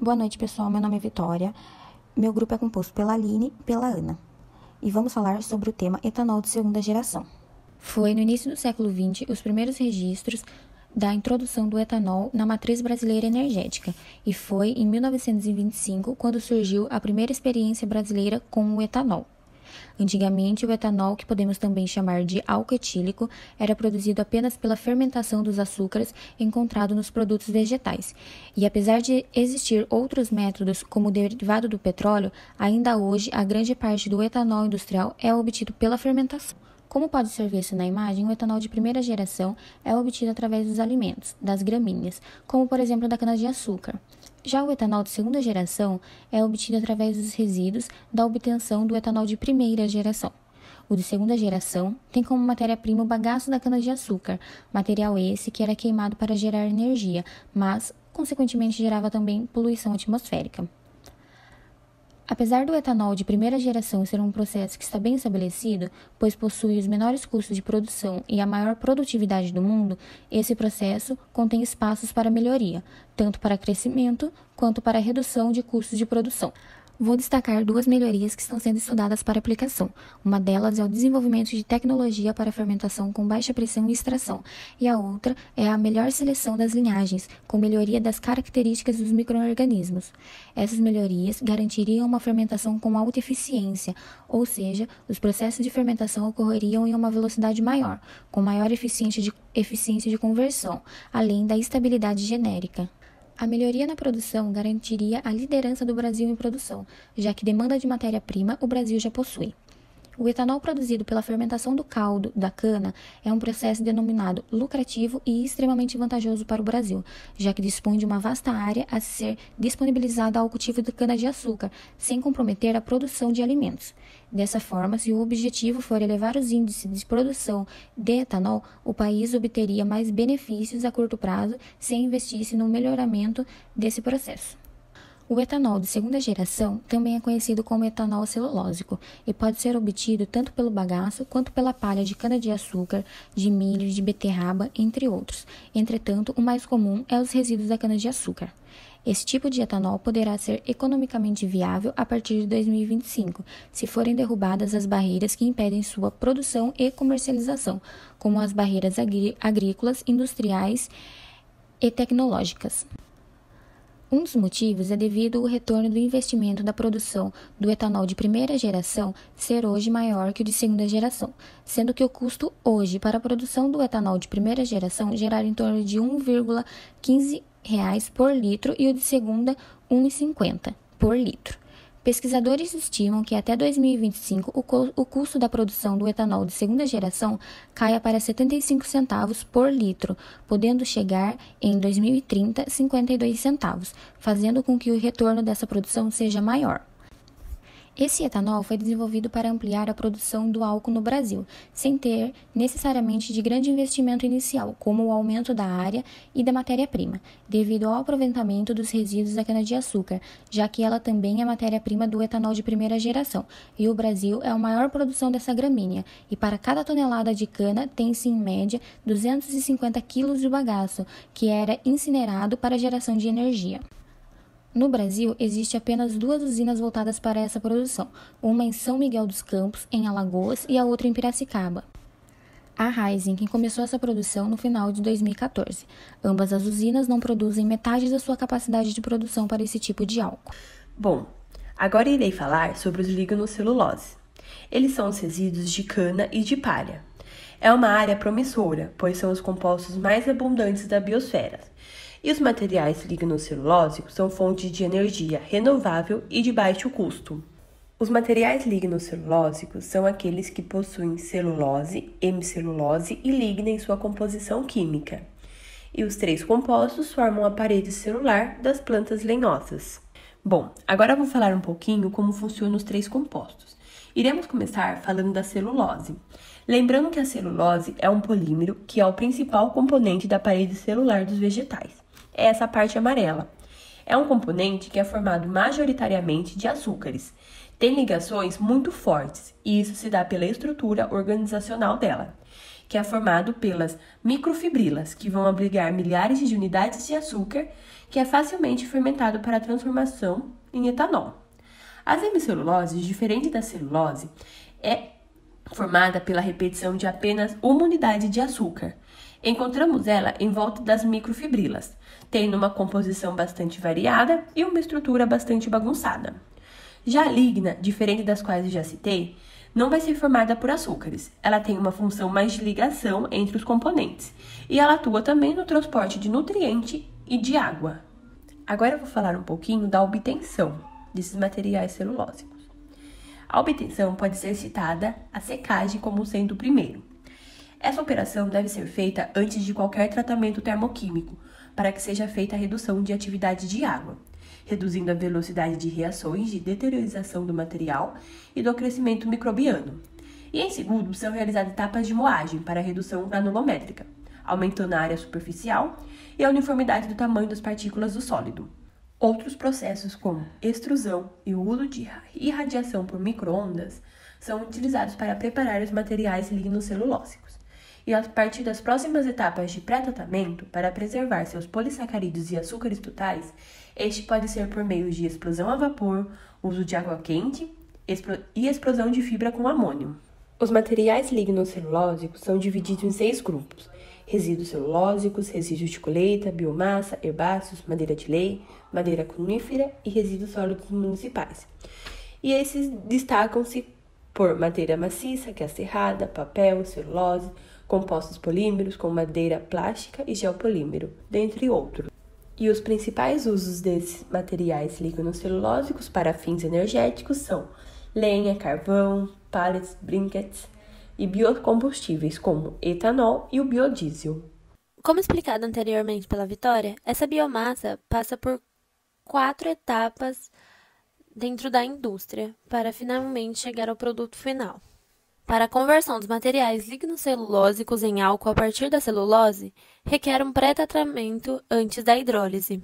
Boa noite, pessoal. Meu nome é Vitória. Meu grupo é composto pela Aline e pela Ana. E vamos falar sobre o tema etanol de segunda geração. Foi no início do século XX os primeiros registros da introdução do etanol na matriz brasileira energética, e foi em 1925 quando surgiu a primeira experiência brasileira com o etanol. Antigamente, o etanol, que podemos também chamar de álcool etílico, era produzido apenas pela fermentação dos açúcares encontrados nos produtos vegetais. E apesar de existir outros métodos, como o derivado do petróleo, ainda hoje a grande parte do etanol industrial é obtido pela fermentação. Como pode ser visto na imagem, o etanol de primeira geração é obtido através dos alimentos, das gramíneas, como por exemplo da cana-de-açúcar. Já o etanol de segunda geração é obtido através dos resíduos da obtenção do etanol de primeira geração. O de segunda geração tem como matéria-prima o bagaço da cana-de-açúcar, material esse que era queimado para gerar energia, mas, consequentemente, gerava também poluição atmosférica. Apesar do etanol de primeira geração ser um processo que está bem estabelecido, pois possui os menores custos de produção e a maior produtividade do mundo, esse processo contém espaços para melhoria, tanto para crescimento quanto para redução de custos de produção. Vou destacar duas melhorias que estão sendo estudadas para aplicação. Uma delas é o desenvolvimento de tecnologia para fermentação com baixa pressão e extração, e a outra é a melhor seleção das linhagens, com melhoria das características dos micro-organismos. Essas melhorias garantiriam uma fermentação com alta eficiência, ou seja, os processos de fermentação ocorreriam em uma velocidade maior, com maior eficiência de conversão, além da estabilidade genérica. A melhoria na produção garantiria a liderança do Brasil em produção, já que demanda de matéria-prima o Brasil já possui. O etanol produzido pela fermentação do caldo da cana é um processo denominado lucrativo e extremamente vantajoso para o Brasil, já que dispõe de uma vasta área a ser disponibilizada ao cultivo de cana-de-açúcar, sem comprometer a produção de alimentos. Dessa forma, se o objetivo for elevar os índices de produção de etanol, o país obteria mais benefícios a curto prazo se investisse no melhoramento desse processo. O etanol de segunda geração também é conhecido como etanol celulósico e pode ser obtido tanto pelo bagaço quanto pela palha de cana-de-açúcar, de milho, de beterraba, entre outros. Entretanto, o mais comum é os resíduos da cana-de-açúcar. Esse tipo de etanol poderá ser economicamente viável a partir de 2025, se forem derrubadas as barreiras que impedem sua produção e comercialização, como as barreiras agrícolas, industriais e tecnológicas. Um dos motivos é devido ao retorno do investimento da produção do etanol de primeira geração ser hoje maior que o de segunda geração, sendo que o custo hoje para a produção do etanol de primeira geração gerar em torno de R$ 1,15 por litro e o de segunda R$ 1,50 por litro. Pesquisadores estimam que até 2025 o custo da produção do etanol de segunda geração caia para 75 centavos por litro, podendo chegar em 2030 a 52 centavos, fazendo com que o retorno dessa produção seja maior. Esse etanol foi desenvolvido para ampliar a produção do álcool no Brasil, sem ter necessariamente de grande investimento inicial, como o aumento da área e da matéria-prima, devido ao aproveitamento dos resíduos da cana-de-açúcar, já que ela também é matéria-prima do etanol de primeira geração, e o Brasil é a maior produção dessa gramínea, e para cada tonelada de cana tem-se em média 250 kg de bagaço, que era incinerado para geração de energia. No Brasil, existe apenas duas usinas voltadas para essa produção, uma em São Miguel dos Campos, em Alagoas, e a outra em Piracicaba. A Raízen começou essa produção no final de 2014. Ambas as usinas não produzem metade da sua capacidade de produção para esse tipo de álcool. Bom, agora irei falar sobre os lignocelulose. Eles são os resíduos de cana e de palha. É uma área promissora, pois são os compostos mais abundantes da biosfera. E os materiais lignocelulósicos são fontes de energia renovável e de baixo custo. Os materiais lignocelulósicos são aqueles que possuem celulose, hemicelulose e ligna em sua composição química. E os três compostos formam a parede celular das plantas lenhosas. Bom, agora vou falar um pouquinho como funcionam os três compostos. Iremos começar falando da celulose. Lembrando que a celulose é um polímero que é o principal componente da parede celular dos vegetais. É essa parte amarela. É um componente que é formado majoritariamente de açúcares. Tem ligações muito fortes e isso se dá pela estrutura organizacional dela. que é formado pelas microfibrilas, que vão abrigar milhares de unidades de açúcar, que é facilmente fermentado para a transformação em etanol. As hemiceluloses, diferente da celulose, é formada pela repetição de apenas uma unidade de açúcar. Encontramos ela em volta das microfibrilas, tendo uma composição bastante variada e uma estrutura bastante bagunçada. Já a ligna, diferente das quais eu já citei, não vai ser formada por açúcares. Ela tem uma função mais de ligação entre os componentes e ela atua também no transporte de nutriente e de água. Agora eu vou falar um pouquinho da obtenção desses materiais celulósicos. A obtenção pode ser citada a secagem como sendo o primeiro. Essa operação deve ser feita antes de qualquer tratamento termoquímico, para que seja feita a redução de atividade de água, reduzindo a velocidade de reações de deteriorização do material e do crescimento microbiano. E em segundo, são realizadas etapas de moagem para a redução granulométrica, aumentando a área superficial e a uniformidade do tamanho das partículas do sólido. Outros processos, como extrusão e o uso de irradiação por micro-ondas, são utilizados para preparar os materiais lignocelulósicos. E a partir das próximas etapas de pré-tratamento, para preservar seus polissacarídeos e açúcares totais, este pode ser por meio de explosão a vapor, uso de água quente e explosão de fibra com amônio. Os materiais lignocelulósicos são divididos em 6 grupos: resíduos celulósicos, resíduos de colheita, biomassa, herbáceos, madeira de lei, madeira conífera e resíduos sólidos municipais. E esses destacam-se por madeira maciça, que é a serrada, papel, celulose, compostos polímeros como madeira plástica e geopolímero, dentre outros. E os principais usos desses materiais lignocelulósicos para fins energéticos são lenha, carvão, pallets, briquettes e biocombustíveis como etanol e o biodiesel. Como explicado anteriormente pela Vitória, essa biomassa passa por 4 etapas dentro da indústria para finalmente chegar ao produto final. Para a conversão dos materiais lignocelulósicos em álcool a partir da celulose, requer um pré-tratamento antes da hidrólise.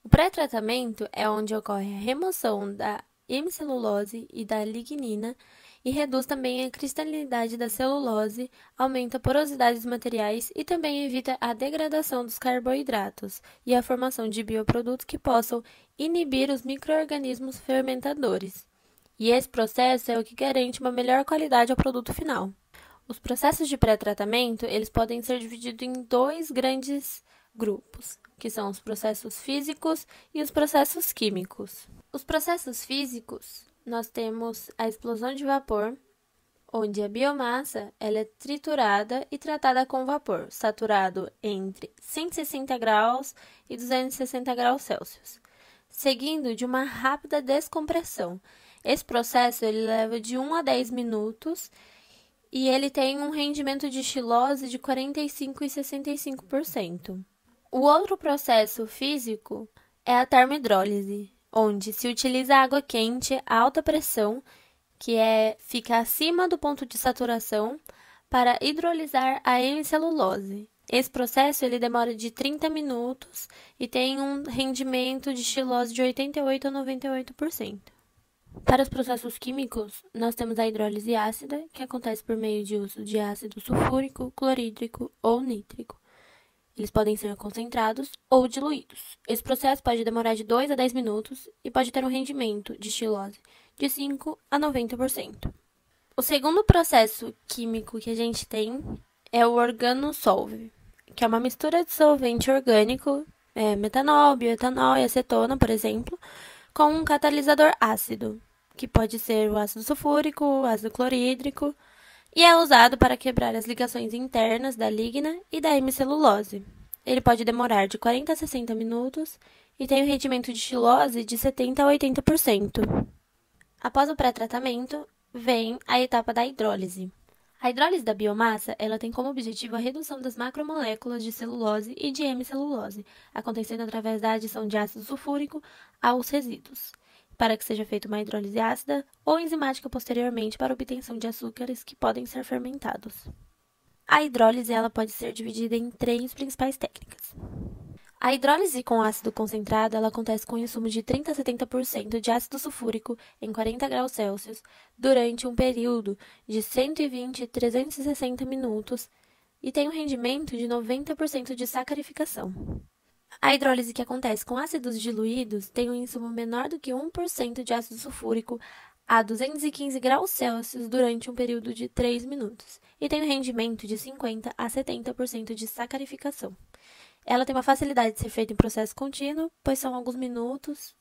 O pré-tratamento é onde ocorre a remoção da hemicelulose e da lignina e reduz também a cristalinidade da celulose, aumenta a porosidade dos materiais e também evita a degradação dos carboidratos e a formação de bioprodutos que possam inibir os micro-organismos fermentadores. E esse processo é o que garante uma melhor qualidade ao produto final. Os processos de pré-tratamento, eles podem ser divididos em 2 grandes grupos, que são os processos físicos e os processos químicos. Os processos físicos, nós temos a explosão de vapor, onde a biomassa ela é triturada e tratada com vapor, saturado entre 160 graus e 260 graus Celsius, seguindo de uma rápida descompressão. Esse processo ele leva de 1 a 10 minutos e ele tem um rendimento de xilose de 45% e 65%. O outro processo físico é a termohidrólise, onde se utiliza água quente a alta pressão, que fica acima do ponto de saturação, para hidrolisar a hemicelulose. Esse processo ele demora de 30 minutos e tem um rendimento de xilose de 88% a 98%. Para os processos químicos, nós temos a hidrólise ácida, que acontece por meio de uso de ácido sulfúrico, clorídrico ou nítrico. Eles podem ser concentrados ou diluídos. Esse processo pode demorar de 2 a 10 minutos e pode ter um rendimento de xilose de 5% a 90%. O segundo processo químico que a gente tem é o organosolve, que é uma mistura de solvente orgânico, metanol, bioetanol e acetona, por exemplo, com um catalisador ácido, que pode ser o ácido sulfúrico, o ácido clorídrico, e é usado para quebrar as ligações internas da ligna e da hemicelulose. Ele pode demorar de 40 a 60 minutos e tem um rendimento de xilose de 70% a 80%. Após o pré-tratamento, vem a etapa da hidrólise. A hidrólise da biomassa ela tem como objetivo a redução das macromoléculas de celulose e de hemicelulose, acontecendo através da adição de ácido sulfúrico aos resíduos, para que seja feita uma hidrólise ácida ou enzimática posteriormente para a obtenção de açúcares que podem ser fermentados. A hidrólise ela pode ser dividida em 3 principais técnicas. A hidrólise com ácido concentrado ela acontece com o insumo de 30 a 70% de ácido sulfúrico em 40 graus Celsius durante um período de 120 a 360 minutos e tem um rendimento de 90% de sacarificação. A hidrólise que acontece com ácidos diluídos tem um insumo menor do que 1% de ácido sulfúrico a 215 graus Celsius durante um período de 3 minutos e tem um rendimento de 50% a 70% de sacarificação. Ela tem uma facilidade de ser feita em processo contínuo, pois são alguns minutos,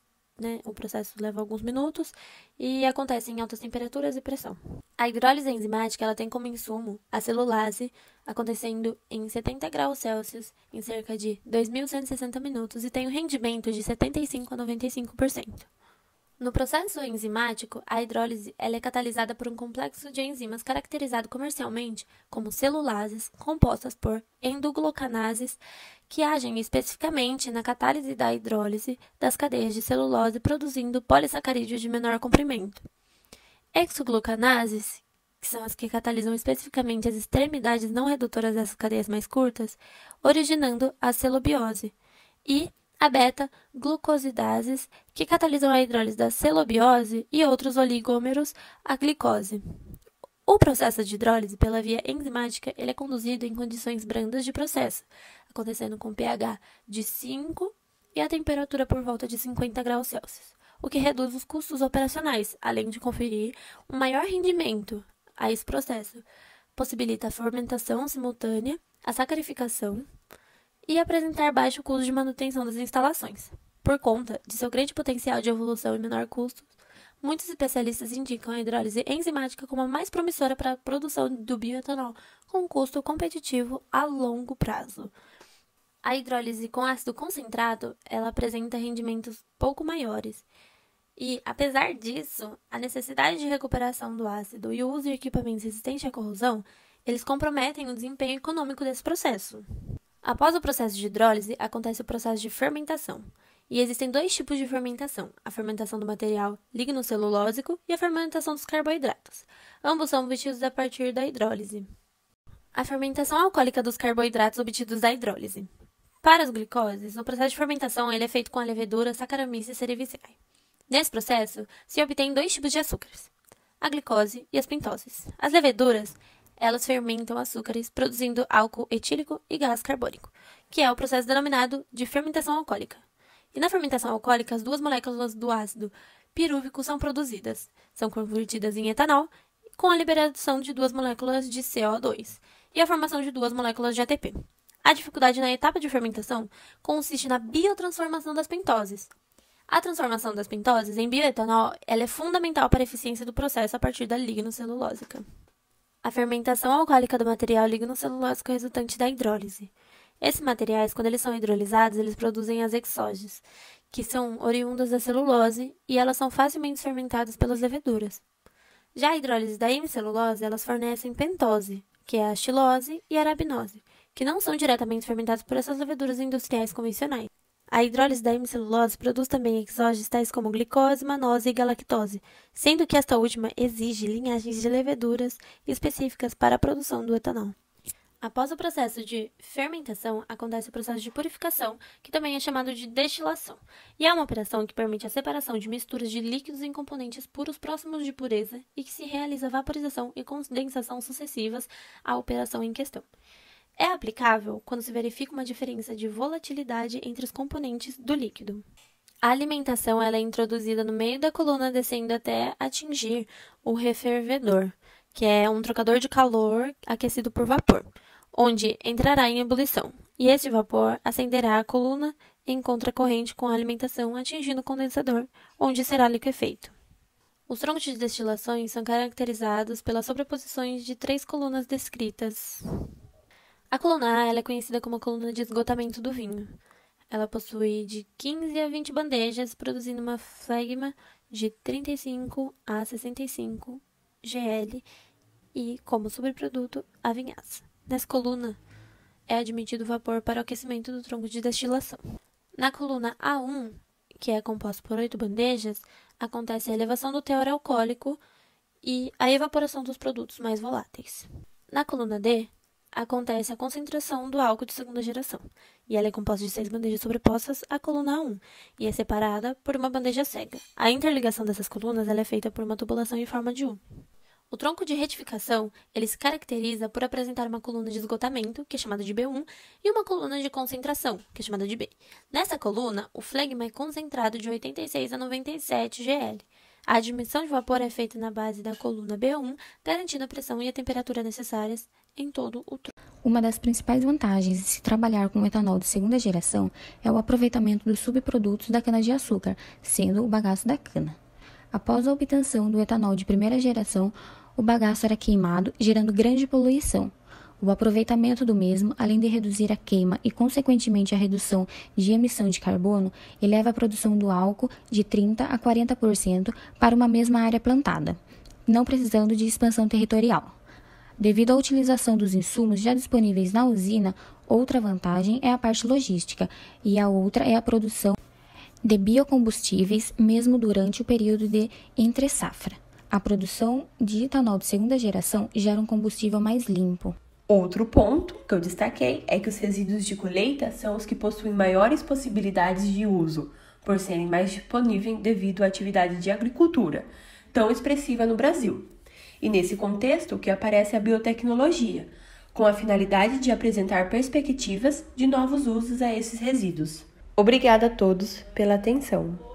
o processo leva alguns minutos e acontece em altas temperaturas e pressão. A hidrólise enzimática ela tem como insumo a celulase, acontecendo em 70 graus Celsius em cerca de 2.160 minutos e tem um rendimento de 75% a 95%. No processo enzimático, a hidrólise ela é catalisada por um complexo de enzimas caracterizado comercialmente como celulases compostas por endoglucanases que agem especificamente na catálise da hidrólise das cadeias de celulose produzindo polissacarídeos de menor comprimento. Exoglucanases, que são as que catalisam especificamente as extremidades não redutoras dessas cadeias mais curtas, originando a celobiose, e a beta-glucosidases, que catalisam a hidrólise da celobiose e outros oligômeros à glicose. O processo de hidrólise pela via enzimática ele é conduzido em condições brandas de processo, acontecendo com pH de 5 e a temperatura por volta de 50 graus Celsius, o que reduz os custos operacionais, além de conferir um maior rendimento a esse processo. Possibilita a fermentação simultânea, a sacarificação e apresentar baixo custo de manutenção das instalações. Por conta de seu grande potencial de evolução e menor custo, muitos especialistas indicam a hidrólise enzimática como a mais promissora para a produção do bioetanol com custo competitivo a longo prazo. A hidrólise com ácido concentrado ela apresenta rendimentos pouco maiores. E, apesar disso, a necessidade de recuperação do ácido e o uso de equipamentos resistentes à corrosão, eles comprometem o desempenho econômico desse processo. Após o processo de hidrólise, acontece o processo de fermentação. E existem dois tipos de fermentação, a fermentação do material lignocelulósico e a fermentação dos carboidratos. Ambos são obtidos a partir da hidrólise. A fermentação alcoólica dos carboidratos obtidos da hidrólise. Para as glicoses, o processo de fermentação ele é feito com a levedura Saccharomyces cerevisiae. Nesse processo, se obtém dois tipos de açúcares, a glicose e as pentoses. As leveduras elas fermentam açúcares, produzindo álcool etílico e gás carbônico, que é o processo denominado de fermentação alcoólica. E na fermentação alcoólica, as duas moléculas do ácido pirúvico são produzidas, são convertidas em etanol, com a liberação de duas moléculas de CO2 e a formação de duas moléculas de ATP. A dificuldade na etapa de fermentação consiste na biotransformação das pentoses. A transformação das pentoses em bioetanol ela é fundamental para a eficiência do processo a partir da lignocelulósica. A fermentação alcoólica do material lignocelulósico é resultante da hidrólise. Esses materiais, quando eles são hidrolisados, eles produzem as exóges, que são oriundas da celulose e elas são facilmente fermentadas pelas leveduras. Já a hidrólise da hemicelulose, elas fornecem pentose, que é a xilose e a arabinose, que não são diretamente fermentadas por essas leveduras industriais convencionais. A hidrólise da hemicelulose produz também exógeos tais como glicose, manose e galactose, sendo que esta última exige linhagens de leveduras específicas para a produção do etanol. Após o processo de fermentação, acontece o processo de purificação, que também é chamado de destilação, e é uma operação que permite a separação de misturas de líquidos em componentes puros próximos de pureza e que se realiza vaporização e condensação sucessivas à operação em questão. É aplicável quando se verifica uma diferença de volatilidade entre os componentes do líquido. A alimentação ela é introduzida no meio da coluna, descendo até atingir o refervedor, que é um trocador de calor aquecido por vapor, onde entrará em ebulição, e esse vapor acenderá a coluna em contracorrente com a alimentação, atingindo o condensador, onde será liquefeito. Os troncos de destilações são caracterizados pelas sobreposições de 3 colunas descritas. A coluna A ela é conhecida como a coluna de esgotamento do vinho. Ela possui de 15 a 20 bandejas, produzindo uma flegma de 35 a 65 GL e, como subproduto, a vinhaça. Nessa coluna, é admitido vapor para o aquecimento do tronco de destilação. Na coluna A1, que é composta por 8 bandejas, acontece a elevação do teor alcoólico e a evaporação dos produtos mais voláteis. Na coluna D, acontece a concentração do álcool de segunda geração, e ela é composta de 6 bandejas sobrepostas à coluna A1, e é separada por uma bandeja cega. A interligação dessas colunas ela é feita por uma tubulação em forma de U. O tronco de retificação, ele se caracteriza por apresentar uma coluna de esgotamento, que é chamada de B1, e uma coluna de concentração, que é chamada de B. Nessa coluna, o flegma é concentrado de 86 a 97 GL. A admissão de vapor é feita na base da coluna B1, garantindo a pressão e a temperatura necessárias em todo o tronco. Uma das principais vantagens de se trabalhar com etanol de segunda geração é o aproveitamento dos subprodutos da cana-de-açúcar, sendo o bagaço da cana. Após a obtenção do etanol de primeira geração, o bagaço era queimado, gerando grande poluição. O aproveitamento do mesmo, além de reduzir a queima e, consequentemente, a redução de emissão de carbono, eleva a produção do álcool de 30% a 40% para uma mesma área plantada, não precisando de expansão territorial. Devido à utilização dos insumos já disponíveis na usina, outra vantagem é a parte logística, e a outra é a produção de biocombustíveis, mesmo durante o período de entre-safra. A produção de etanol de segunda geração gera um combustível mais limpo. Outro ponto que eu destaquei é que os resíduos de colheita são os que possuem maiores possibilidades de uso, por serem mais disponíveis devido à atividade de agricultura, tão expressiva no Brasil. E nesse contexto que aparece a biotecnologia, com a finalidade de apresentar perspectivas de novos usos a esses resíduos. Obrigada a todos pela atenção.